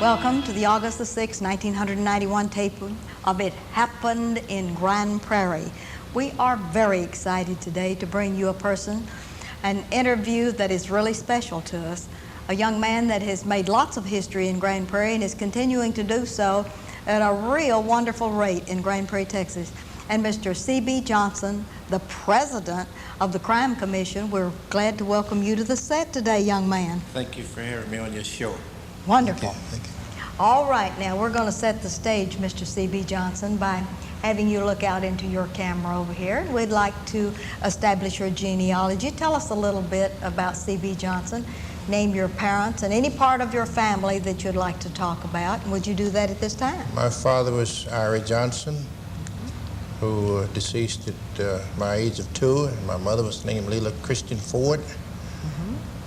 Welcome to the August the 6th, 1991 taping of It Happened in Grand Prairie. We are very excited today to bring you an interview that is really special to us. A young man that has made lots of history in Grand Prairie and is continuing to do so at a real wonderful rate in Grand Prairie, Texas. And Mr. C.B. Johnson, the president of the Crime Commission, we're glad to welcome you to the set today, young man. Thank you for having me on your show. Wonderful. Thank you. All right, now we're going to set the stage, Mr. C.B. Johnson, by having you look out into your camera over here. We'd like to establish your genealogy. Tell us a little bit about C.B. Johnson. Name your parents and any part of your family that you'd like to talk about. And would you do that at this time? My father was Prairie Johnson, who deceased at my age of 2, and my mother was named Leila Christian Ford,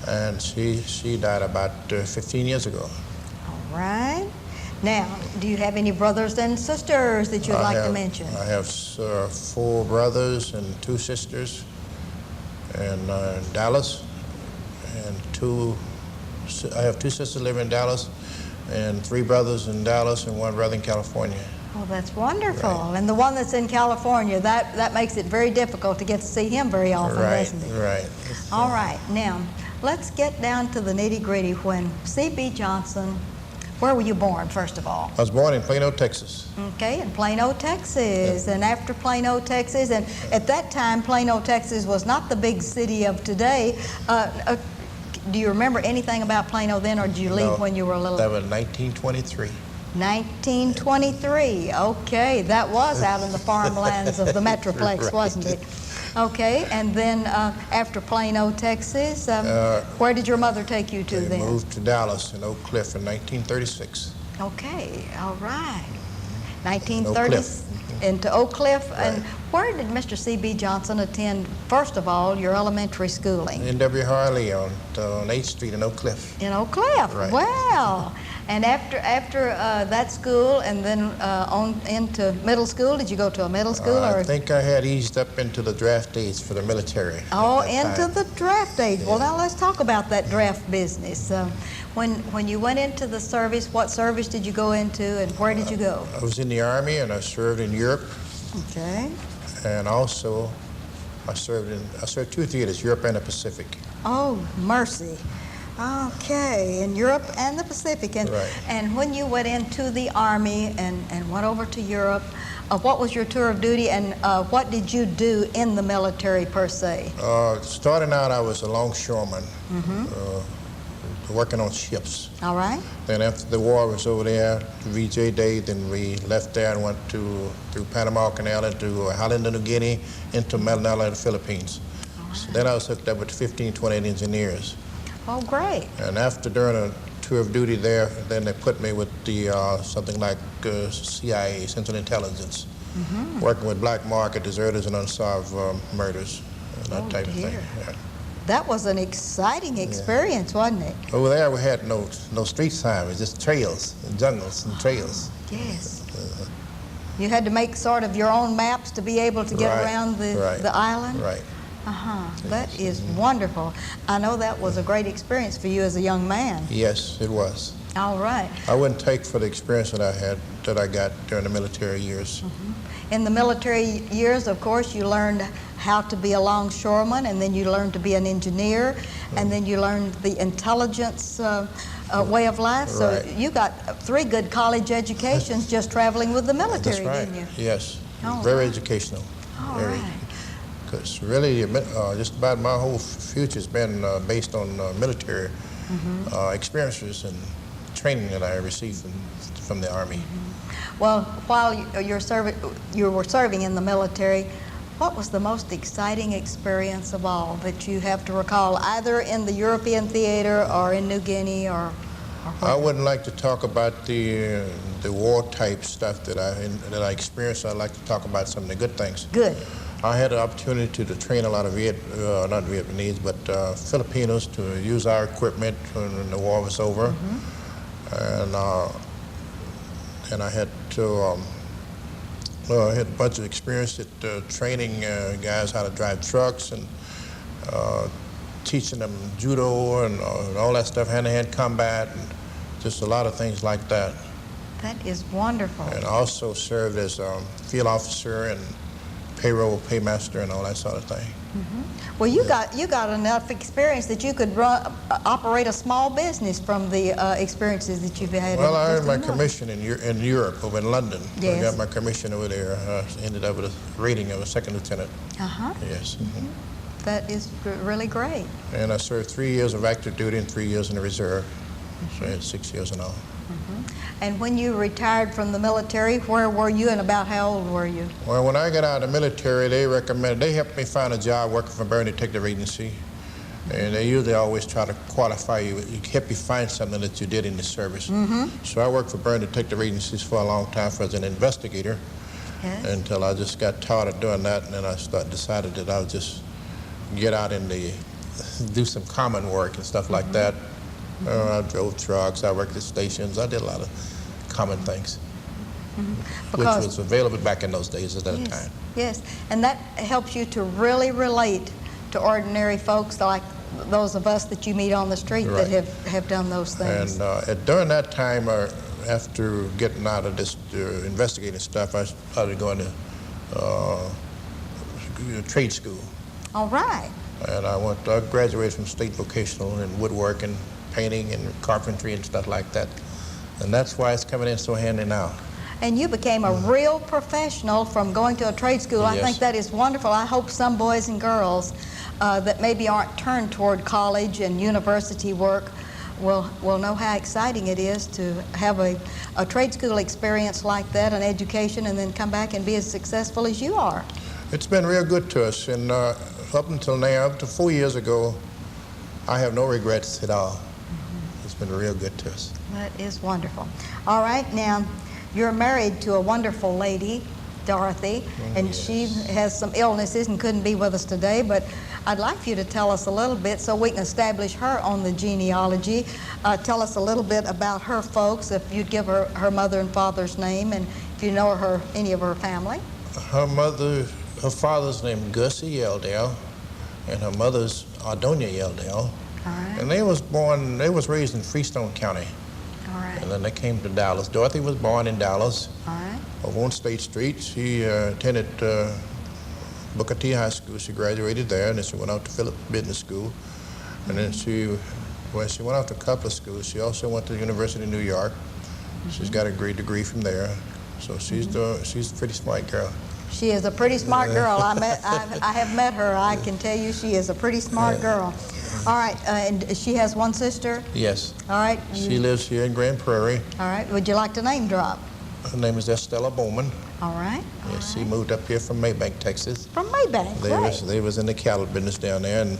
and she died about 15 years ago. All right. Now, do you have any brothers and sisters that you'd like to mention? I have 4 brothers and 2 sisters in Dallas, and I have 2 sisters living in Dallas, and 3 brothers in Dallas and 1 brother in California. Oh, that's wonderful. Right. And the one that's in California, that makes it very difficult to get to see him very often, doesn't it? Right. All right. Now, let's get down to the nitty-gritty. When C.B. Johnson, where were you born, first of all? I was born in Plano, Texas. Okay, in Plano, Texas. And after Plano, Texas, and at that time, Plano, Texas was not the big city of today. Do you remember anything about Plano then, or did you leave when you were a little? That was 1923. 1923. Okay, that was out in the farmlands of the Metroplex, wasn't it? Okay, and then after Plano, Texas, where did your mother take you to then? We moved to Dallas in Oak Cliff in 1936. Okay, all right. 1930s into Oak Cliff. Right. And where did Mr. C.B. Johnson attend, first of all, your elementary schooling? N.W. Harley on 8th Street in Oak Cliff. In Oak Cliff. Right. Well, and after that school and then on into middle school, did you go to a middle school? I think I had eased up into the draft age for the military. Oh, into the draft age. Yeah. Well, now let's talk about that draft business. When you went into the service, what service did you go into and where did you go? I was in the Army and I served in Europe. Okay. And also I served 2 theaters, Europe and the Pacific. Oh, mercy. Okay, in Europe and the Pacific. And, right. And when you went into the Army and went over to Europe, what was your tour of duty and what did you do in the military per se? Starting out, I was a longshoreman, working on ships. All right. Then after the war was over there, VJ Day, then we left there and went through Panama Canal into Highland, New Guinea, into Manila, the Philippines. Right. So then I was hooked up with 15, 28 engineers. Oh, great. And during a tour of duty there, then they put me with the something like CIA, Central Intelligence, working with black market deserters and unsolved murders, and that type of thing. Yeah. That was an exciting experience, wasn't it? Over there, we had no street sign. It was just trails, and jungles and trails. Yes. You had to make sort of your own maps to be able to get around the island? Right. That is wonderful. I know that was a great experience for you as a young man. Yes, it was. All right. I wouldn't take for the experience that I got during the military years. In the military years, of course, you learned how to be a longshoreman, and then you learned to be an engineer, and then you learned the intelligence way of life. So you got 3 good college educations just traveling with the military, didn't you? Yes. Very educational. All right. Because really, just about my whole future has been based on military experiences and training that I received from the Army. Well, while you were serving in the military, what was the most exciting experience of all that you have to recall, either in the European theater or in New Guinea or I wouldn't like to talk about the war type stuff that I experienced. I'd like to talk about some of the good things. Good. I had an opportunity to train a lot of not Vietnamese, but Filipinos to use our equipment when the war was over. And I had to, I had a bunch of experience at training guys how to drive trucks and teaching them judo and all that stuff, hand-to-hand combat, and just a lot of things like that. That is wonderful. And also served as field officer and payroll paymaster and all that sort of thing. Well, you got enough experience that you could operate a small business from the experiences that you've had. Well, I earned my commission in Europe, over in London. Yes. I got my commission over there. Ended up with a rating of a second lieutenant. Yes. That is really great. And I served 3 years of active duty and 3 years in the reserve. So I had 6 years in all. And when you retired from the military, where were you and about how old were you? Well, when I got out of the military, they helped me find a job working for Prairie Detective Agency. And they usually always try to qualify you, help you find something that you did in the service. So I worked for Prairie Detective Agencies for a long time as an investigator. Yes. Until I just got tired of doing that, and then I decided that I would just get out and do some common work and stuff like that. I drove trucks, I worked at stations, I did a lot of common things, which was available back in those days at that time. Yes, and that helps you to really relate to ordinary folks like those of us that you meet on the street that have done those things. And during that time, after getting out of this investigating stuff, I started going to trade school. All right. And I graduated from state vocational in woodworking, painting and carpentry and stuff like that. And that's why it's coming in so handy now. And you became a real professional from going to a trade school. I think that is wonderful. I hope some boys and girls that maybe aren't turned toward college and university work will know how exciting it is to have a trade school experience like that, an education, and then come back and be as successful as you are. It's been real good to us. And up until now, up to 4 years ago, I have no regrets at all. It's been real good to us. That is wonderful. All right, now, you're married to a wonderful lady, Dorothy, and she has some illnesses and couldn't be with us today, but I'd like for you to tell us a little bit so we can establish her on the genealogy. Tell us a little bit about her folks, if you'd give her mother and father's name, and if you know any of her family. Her father's name Gussie Yeldale, and her mother's Ardonia Yeldale. All right. And they was raised in Freestone County. All right. And then they came to Dallas. Dorothy was born in Dallas. All right. Over on State Street. She attended Booker T High School. She graduated there, and then she went out to Phillips Business School. And then she went out to a couple of schools. She also went to the University of New York. She's got a great degree from there. So she's a pretty smart girl. She is a pretty smart girl. I have met her. I can tell you she is a pretty smart girl. All right, and she has one sister? Yes. All right. She lives here in Grand Prairie. All right. Would you like to name drop? Her name is Estella Bowman. All right. Yes, she moved up here from Maybank, Texas. From Maybank, They was in the cattle business down there, and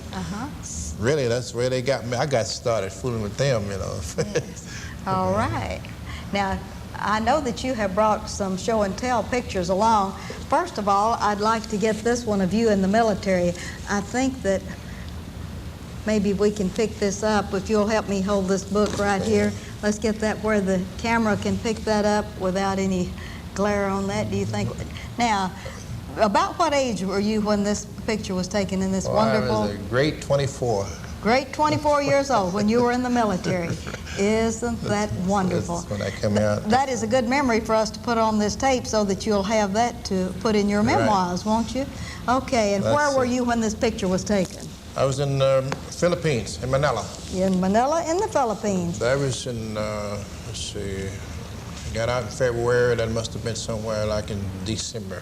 really that's where they got me. I got started fooling with them, you know. Yes. All right. Now, I know that you have brought some show and tell pictures along. First of all, I'd like to get this one of you in the military. I think that maybe we can pick this up if you'll help me hold this book right here. Let's get that where the camera can pick that up without any glare on that, do you think? Now, about what age were you when this picture was taken in this wonderful... I was a great 24. Great 24 years old when you were in the military. Isn't that wonderful? That's when I come out. That is a good memory for us to put on this tape so that you'll have that to put in your memoirs, won't you? Okay, and where were you when this picture was taken? I was in Philippines, in Manila. In Manila, in the Philippines. I was in, let's see, I got out in February. That must have been somewhere like in December.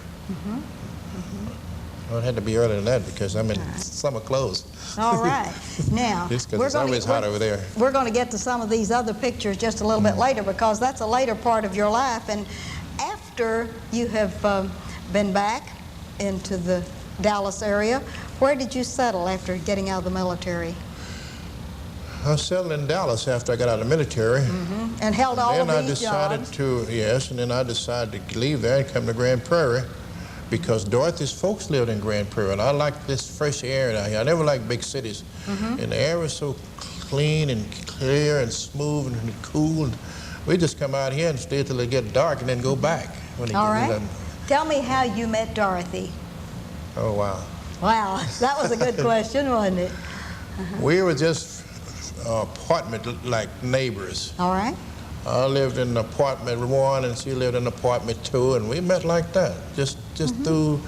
Well, it had to be earlier than that because I'm in summer clothes. All right. Now, just because it's always hot over there. We're going to get to some of these other pictures just a little bit later because that's a later part of your life. And after you have been back into the Dallas area, where did you settle after getting out of the military? I settled in Dallas after I got out of the military. And held all of these jobs? And then I decided to leave there and come to Grand Prairie because Dorothy's folks lived in Grand Prairie, and I liked this fresh air down here. I never liked big cities. And the air was so clean and clear and smooth and cool. And we just come out here and stay till it get dark and then go back. All right. Tell me how you met Dorothy. Oh, wow. Wow, that was a good question, wasn't it? We were just apartment like neighbors. All right. I lived in apartment 1 and she lived in apartment 2, and we met like that, just through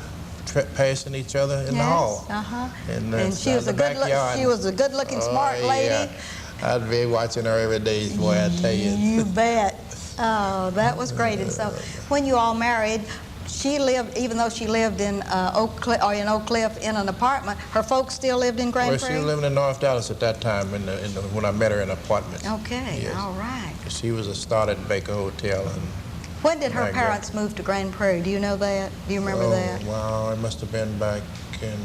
passing each other in the hall. Uh-huh. And she was a good-looking, smart lady. Yeah. I'd be watching her every day, boy, I tell you. You bet. Oh, that was great. And so, when you all married, she lived, even though she lived in Oak Cliff in an apartment, her folks still lived in Grand Prairie? Well, she was living in North Dallas at that time when I met her in an apartment. Okay, yes. all right. She was a start at Baker Hotel. And when did her parents move to Grand Prairie? Do you know that? Do you remember that? Well, it must have been back in...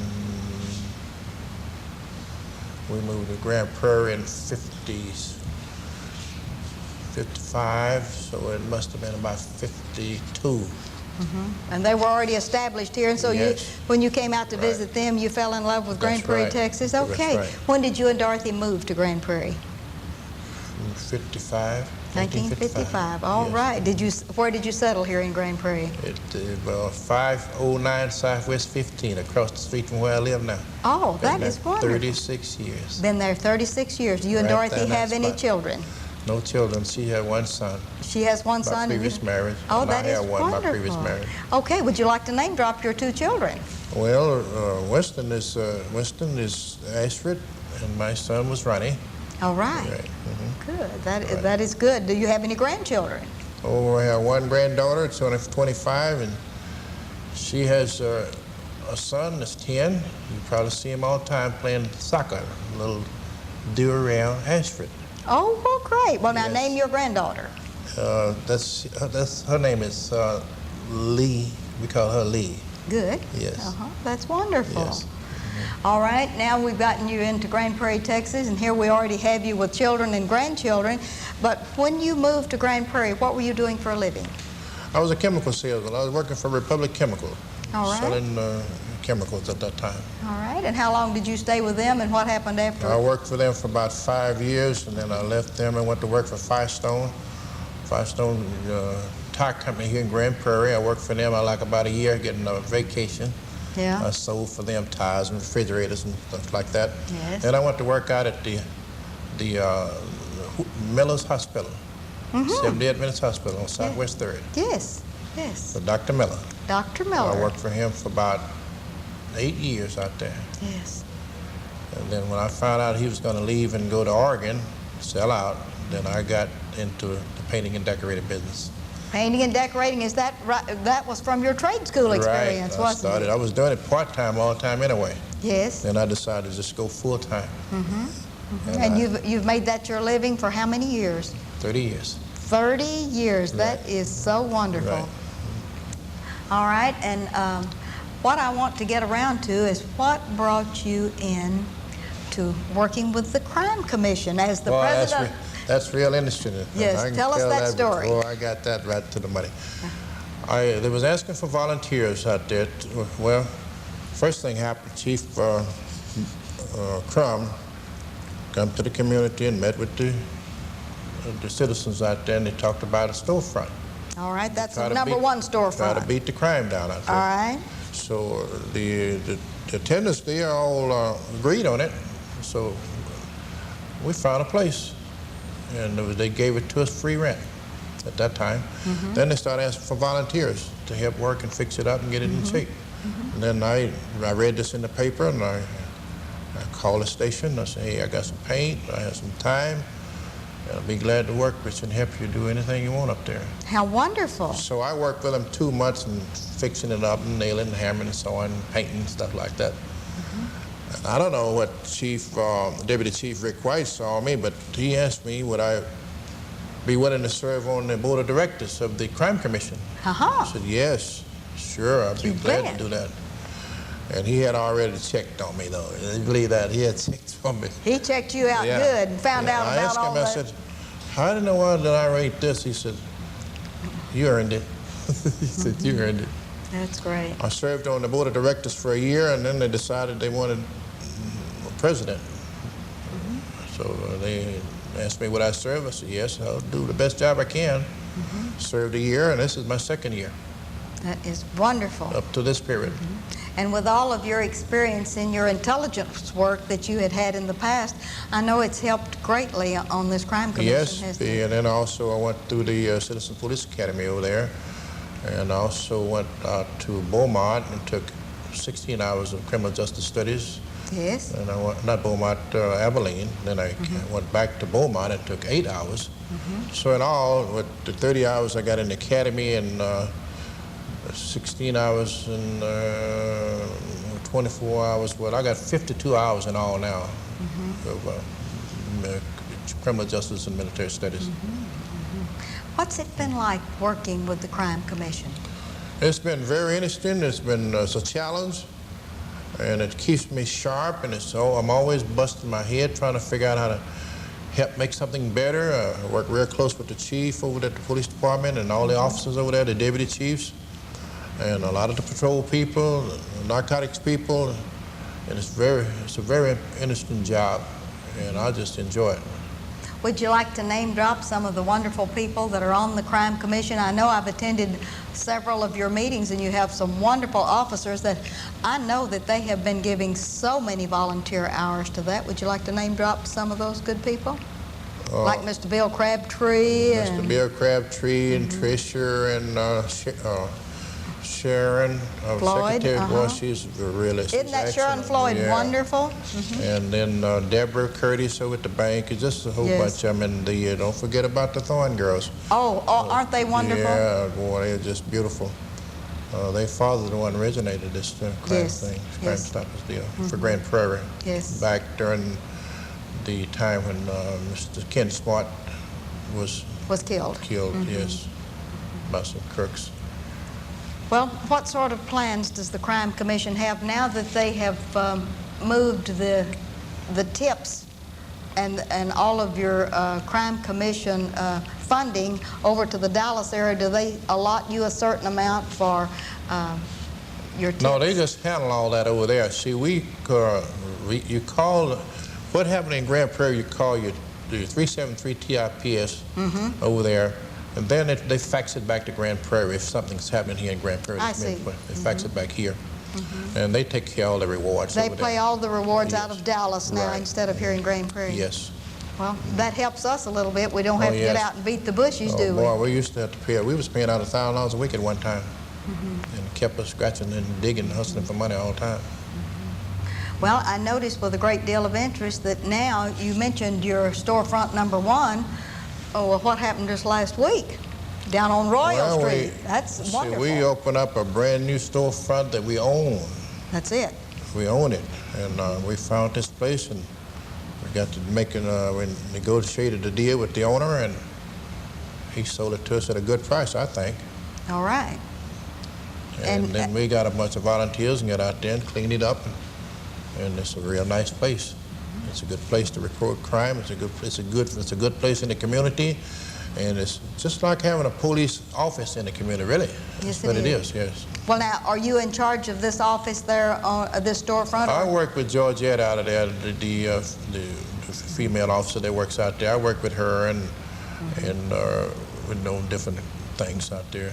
We moved to Grand Prairie in 55, so it must have been about 52. And they were already established here, and so yes. when you came out to visit them, you fell in love with Grand Prairie, Texas? Okay. That's right. When did you and Dorothy move to Grand Prairie? 55. 1955. All yes. right. Where did you settle here in Grand Prairie? 509 Southwest 15, across the street from where I live now. Oh, that is wonderful. 36 years. Been there 36 years. Do you and Dorothy have any children? No children. She had one son. She has one son? My previous marriage. Oh, that is wonderful. My previous marriage. Okay. Would you like to name drop your 2 children? Well, Winston is Ashford, and my son was Ronnie. All right. Good. That is good. Do you have any grandchildren? Oh, I have one granddaughter, 25, and she has a son that's 10. You probably see him all the time playing soccer, a little do around Ashford. Oh, well, great. Well, now yes. name your granddaughter. That's her name is Lee. We call her Lee. Good. Yes. That's wonderful. Yes. All right, now we've gotten you into Grand Prairie, Texas, and here we already have you with children and grandchildren. But when you moved to Grand Prairie, what were you doing for a living? I was a chemical salesman. I was working for Republic Chemical, selling chemicals at that time. All right, and how long did you stay with them, and what happened after? I worked for them for about 5 years, and then I left them and went to work for Firestone. Firestone tire company here in Grand Prairie. I worked for them like about a year, getting a vacation. Yeah. I sold for them tires and refrigerators and stuff like that. Yes. And I went to work out at the Miller's Hospital, 78 Minutes Hospital on Southwest 3rd. Yes, yes. So Dr. Miller. Dr. Miller. I worked for him for about 8 years out there. Yes. And then when I found out he was going to leave and go to Oregon, sell out, then I got into the painting and decorating business. Painting and decorating, is that right? That was from your trade school experience, wasn't it? I was doing it part-time all the time anyway. Yes. Then I decided to just go full-time. And you've made that your living for how many years? 30 years. 30 years. Right. That is so wonderful. Right. All right, and what I want to get around to is what brought you in to working with the Crime Commission as the president? That's real interesting. Yes, tell us that story. Oh, I got that right to the money. They was asking for volunteers out there. Well, first thing happened, Chief Crum come to the community and met with the citizens out there, and they talked about a storefront. All right, that's the number one storefront. Try to beat the crime down out there. All right. So the attendants, they all agreed on it. So we found a place, and they gave it to us free rent at that time. Then they started asking for volunteers to help work and fix it up and get it in shape. And then I read this in the paper, and I called the station. I said, hey, I got some paint, I have some time, and I'll be glad to work with you and help you do anything you want up there. How wonderful. So I worked with them 2 months and fixing it up and nailing and hammering and so on, painting and stuff like that. I don't know what Deputy Chief Rick White saw me, but he asked me would I be willing to serve on the board of directors of the Crime Commission. I said, yes, sure, I'd be glad to do that. And he had already checked on me, though. You believe that? He had checked on me. He checked you out good and found out about all that. I said, how in the world did I rate this? He said, you earned it. He said, you earned it. That's great. I served on the board of directors for a year, and then they decided they wanted a president. So they asked me would I serve. I said, yes, I'll do the best job I can. Served a year, and this is my second year. That is wonderful. Up to this period. And with all of your experience in your intelligence work that you had in the past, I know it's helped greatly on this crime commission. Yes, hasn't it? and then also I went through the Citizen Police Academy over there, and I also went to Beaumont and took 16 hours of criminal justice studies. Yes. And I went, not Beaumont, Abilene. Then I went back to Beaumont and took 8 hours. So in all, with the 30 hours I got in the academy and 16 hours and 24 hours, well, I got 52 hours in all now of criminal justice and military studies. What's it been like working with the Crime Commission? It's been very interesting. It's been it's a challenge, and it keeps me sharp, and I'm always busting my head trying to figure out how to help make something better. I work real close with the chief over at the police department and all the officers over there, the deputy chiefs, and a lot of the patrol people, the narcotics people, and it's a very interesting job, and I just enjoy it. Would you like to name drop some of the wonderful people that are on the Crime Commission? I know I've attended several of your meetings, and you have some wonderful officers that I know that they have been giving so many volunteer hours to that. Would you like to name drop some of those good people? Like Mr. Bill Crabtree Mr. Bill Crabtree and Tricia and Sharon, Floyd, secretary. Boy, she's really Isn't that Sharon Floyd wonderful? And then Deborah Curtis over at the bank. It's just a whole bunch of them. And don't forget about the Thorn girls. Oh, aren't they wonderful? Yeah, boy, they're just beautiful. Their father the one originated this crime thing, crime stoppers deal for Grand Prairie. Yes. Back during the time when Mr. Ken Smart was killed. Yes, by some crooks. Well, what sort of plans does the Crime Commission have now that they have moved the tips and all of your Crime Commission funding over to the Dallas area? Do they allot you a certain amount for your tips? No, they just handle all that over there. See, you call, what happened in Grand Prairie, you call your 373 TIPS over there, and then they fax it back to Grand Prairie if something's happening here in Grand Prairie. I see. They fax it back here. And they take care of all the rewards They over play there. all the rewards out of Dallas now instead of here in Grand Prairie. Yes. Well, that helps us a little bit. We don't have to get out and beat the bushes, do we? Boy, we used to have to pay. We was paying out $1,000 a week at one time, and kept us scratching and digging and hustling for money all the time. Well, I noticed with a great deal of interest that now you mentioned your storefront number 1. Oh, well, what happened just last week? Down on Royal Street. That's wonderful. We opened up a brand new storefront that we own. That's it. We own it, and we found this place, and we got to we negotiated a deal with the owner, and he sold it to us at a good price, I think. All right. And then we got a bunch of volunteers and got out there and cleaned it up, and it's a real nice place. It's a good place to report crime. It's a good place in the community. And it's just like having a police office in the community, really. Yes, That's what it is, yes. Well, now, are you in charge of this office there, this storefront? I work with Georgette out of there, the female officer that works out there. I work with her and with different things out there.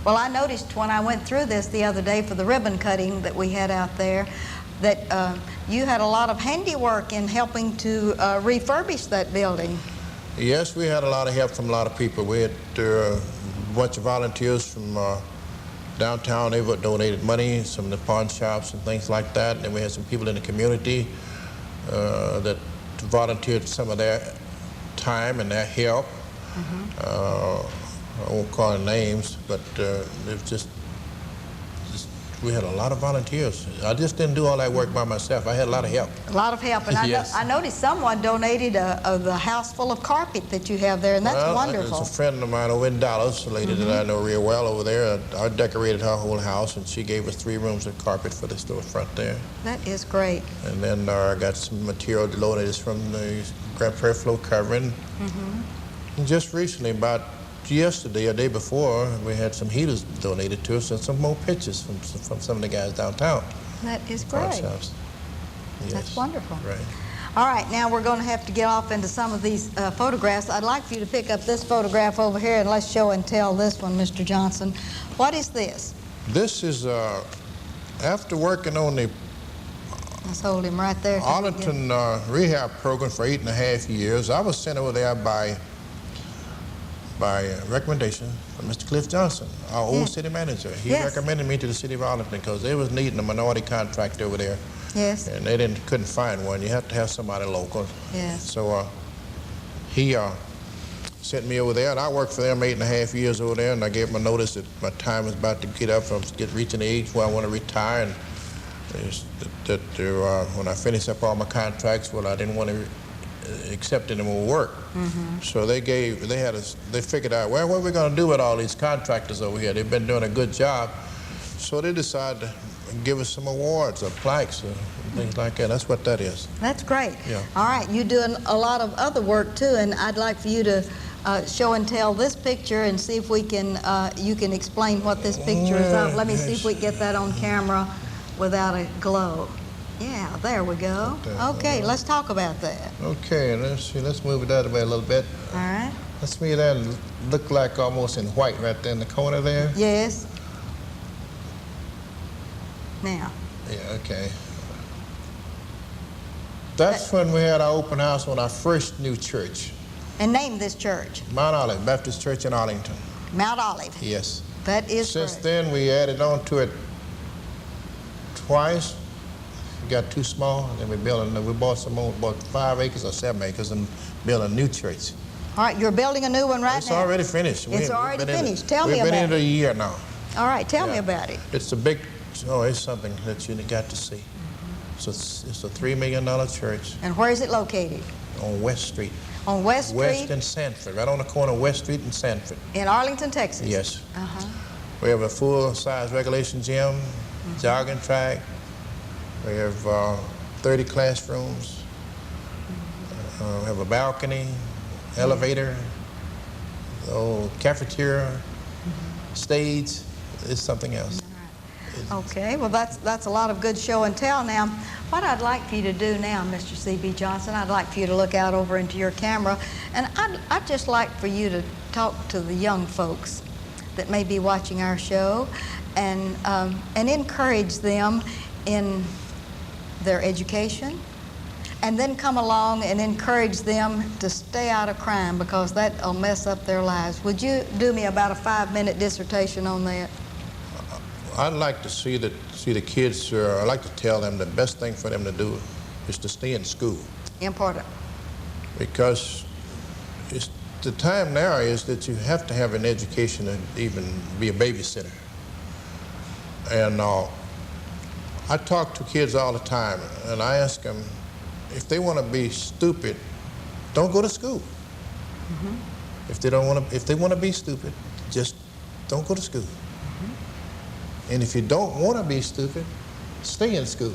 Well, I noticed when I went through this the other day for the ribbon cutting that we had out there, that you had a lot of handiwork in helping to refurbish that building. Yes, we had a lot of help from a lot of people. We had a bunch of volunteers from downtown. They donated money, some of the pawn shops and things like that. And then we had some people in the community that volunteered some of their time and their help. I won't call them names, but we had a lot of volunteers. I just didn't do all that work by myself. I had a lot of help. A lot of help. And Yes. I noticed someone donated the house full of carpet that you have there, and that's wonderful. It's a friend of mine over in Dallas, a lady that I know real well over there. I decorated her whole house, and she gave us 3 rooms of carpet for the storefront there. That is great. And then I got some material donated from the Grand Prairie floor covering. And just recently, about yesterday or day before, we had some heaters donated to us and some more pictures from some of the guys downtown. That is great. Yes. That's wonderful. Right. All right, now we're going to have to get off into some of these photographs. I'd like for you to pick up this photograph over here, and let's show and tell this one, Mr. Johnson. What is this? This is After working on the Let's hold him right there. Arlington rehab program for 8.5 years, I was sent over there by recommendation from Mr. Cliff Johnson, our old city manager. He recommended me to the city of Arlington because they was needing a minority contractor over there. Yes. And they couldn't find one. You have to have somebody local. Yes. So he sent me over there, and I worked for them 8.5 years over there, and I gave them a notice that my time was about to get up, reaching the age where I want to retire, and when I finished up all my contracts, well, I didn't want to accept any more work. So they figured out, well, what are we going to do with all these contractors over here? They've been doing a good job. So they decided to give us some awards or plaques or things like that. That's what that is. That's great. Yeah. All right, you're doing a lot of other work too, and I'd like for you to show and tell this picture and see if we can, you can explain what this picture is of. Let me see if we can get that on camera without a glow. Yeah, there we go. Okay, let's talk about that. Okay, let's see, let's move it that way a little bit. All right. Let's see that look like almost in white right there in the corner there. Yes. Now. Yeah, okay. That's when we had our open house on our first new church. And name this church. Mount Olive Baptist Church in Arlington. Mount Olive. Yes. That is Since great. then, we added on to it twice. We got too small, and then we bought some more, bought 5 acres or 7 acres, and built a new church. All right, you're building a new one right now. It's already finished. It's already finished. Tell me about it. We've been in it a year now. All right, tell me about it. It's a big, it's something that you got to see. So it's a $3 million church. And where is it located? On West Street. On West Street? West and Sanford, right on the corner of West Street and Sanford. In Arlington, Texas? Yes. Uh-huh. We have a full-size regulation gym, jogging track. We have 30 classrooms. We have a balcony, elevator, cafeteria, stage. It's something else. Okay, well that's a lot of good show and tell. Now, what I'd like for you to do now, Mr. C.B. Johnson, I'd like for you to look out over into your camera, and I'd just like for you to talk to the young folks that may be watching our show, and encourage them in their education, and then come along and encourage them to stay out of crime, because that'll mess up their lives. Would you do me about a 5-minute dissertation on that? I'd like to see the kids, I'd like to tell them the best thing for them to do is to stay in school. Important. Because the time now is that you have to have an education to even be a babysitter. And I talk to kids all the time, and I ask them, if they want to be stupid, don't go to school. If they want to be stupid, just don't go to school. And if you don't want to be stupid, stay in school.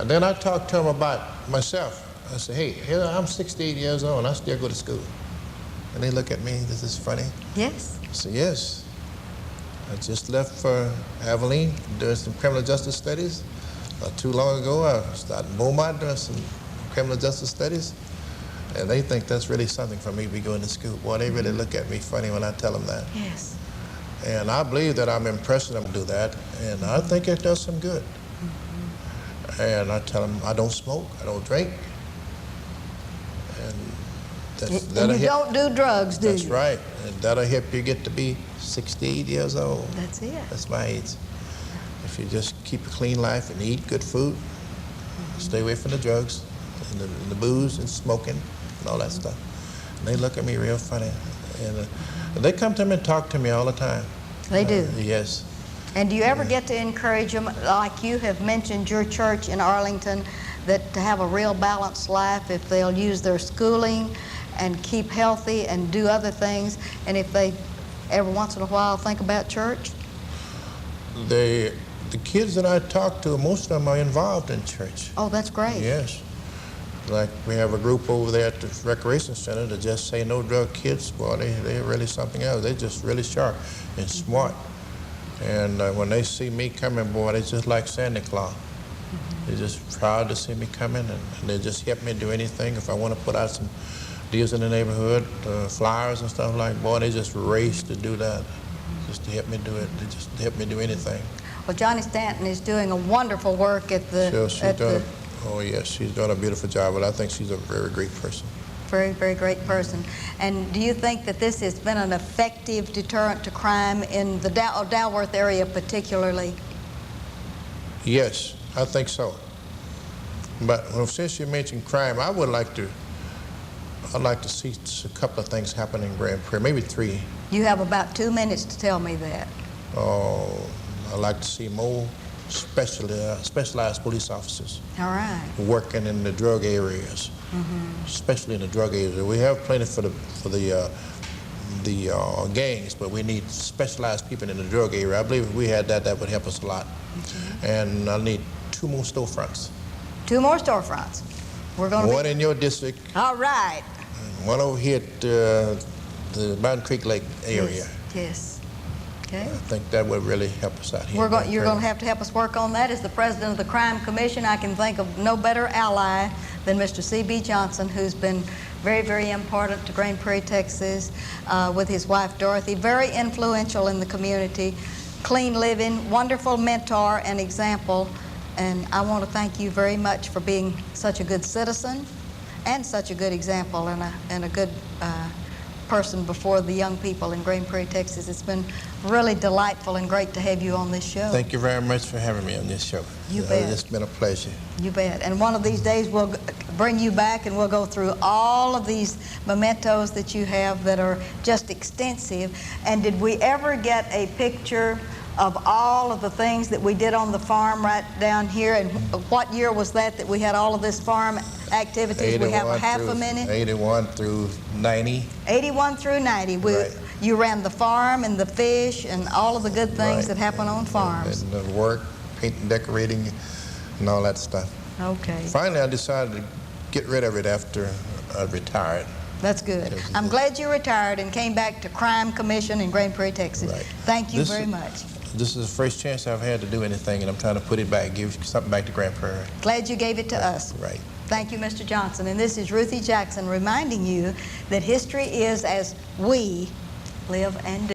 And then I talk to them about myself. I say, hey, here I'm 68 years old and I still go to school. And they look at me, this is funny. Yes. I say, yes. I just left for Abilene, doing some criminal justice studies. Not too long ago, I started in Beaumont doing some criminal justice studies. And they think that's really something for me to be going to school. Boy, they really look at me funny when I tell them that. Yes. And I believe that I'm impressing them to do that, and I think it does some good. And I tell them I don't smoke, I don't drink. And you don't do drugs, do you? That's right. And that'll help you get to be 68 years old. That's it. That's my age. If you just keep a clean life and eat good food, stay away from the drugs and the booze and smoking and all that stuff. And they look at me real funny. And they come to me and talk to me all the time. They do? Yes. And do you ever get to encourage them, like you have mentioned your church in Arlington, that to have a real balanced life, if they'll use their schooling and keep healthy and do other things, and if they every once in a while think about church? The kids that I talk to, most of them are involved in church. Oh, that's great. Yes. Like we have a group over there at the recreation center that just say no drug kids. Boy, they're really something else. They're just really sharp and smart. And when they see me coming, boy, they just like Santa Claus. They're just proud to see me coming, and they just help me do anything. If I want to put out some deals in the neighborhood, flyers and stuff like, boy, they just race to do that, just to help me do it. They just help me do anything. Well, Johnny Stanton is doing a wonderful work at the... Oh, yes, she's done a beautiful job, but I think she's a very great person. Very, very great person. And do you think that this has been an effective deterrent to crime in the Dalworth area particularly? Yes, I think so. But since you mentioned crime, I'd like to see a couple of things happen in Grand Prairie, maybe 3. You have about 2 minutes to tell me that. Oh, I'd like to see more specialized police officers. All right. Working in the drug areas, especially in the drug areas. We have plenty for the gangs, but we need specialized people in the drug area. I believe if we had that, that would help us a lot. And I need 2 more storefronts. 2 more storefronts. We're going to one in your district. All right. And one over here at the Mountain Creek Lake area. Yes. Okay. I think that would really help us out here. You're going to have to help us work on that. As the president of the Crime Commission, I can think of no better ally than Mr. C.B. Johnson, who's been very, very important to Grand Prairie, Texas, with his wife Dorothy. Very influential in the community. Clean living, wonderful mentor and example. And I want to thank you very much for being such a good citizen and such a good example and a good person before the young people in Grand Prairie, Texas. It's been really delightful and great to have you on this show. Thank you very much for having me on this show. You bet. It's been a pleasure. You bet. And one of these days we'll bring you back and we'll go through all of these mementos that you have that are just extensive. And did we ever get a picture of all of the things that we did on the farm right down here? And what year was that we had all of this farm activities? We have half a minute. 81 through 90. 81 through 90. Right. You ran the farm and the fish and all of the good things that happen on farms. And the work, painting, decorating, and all that stuff. Okay. Finally, I decided to get rid of it after I retired. That's good. I'm glad you retired and came back to Crime Commission in Grand Prairie, Texas. Right. Thank you very much. This is the first chance I've had to do anything, and I'm trying to put it back, give something back to Grand Prairie. Glad you gave it to us. Right. Thank you, Mr. Johnson. And this is Ruthie Jackson reminding you that history is as we live and do.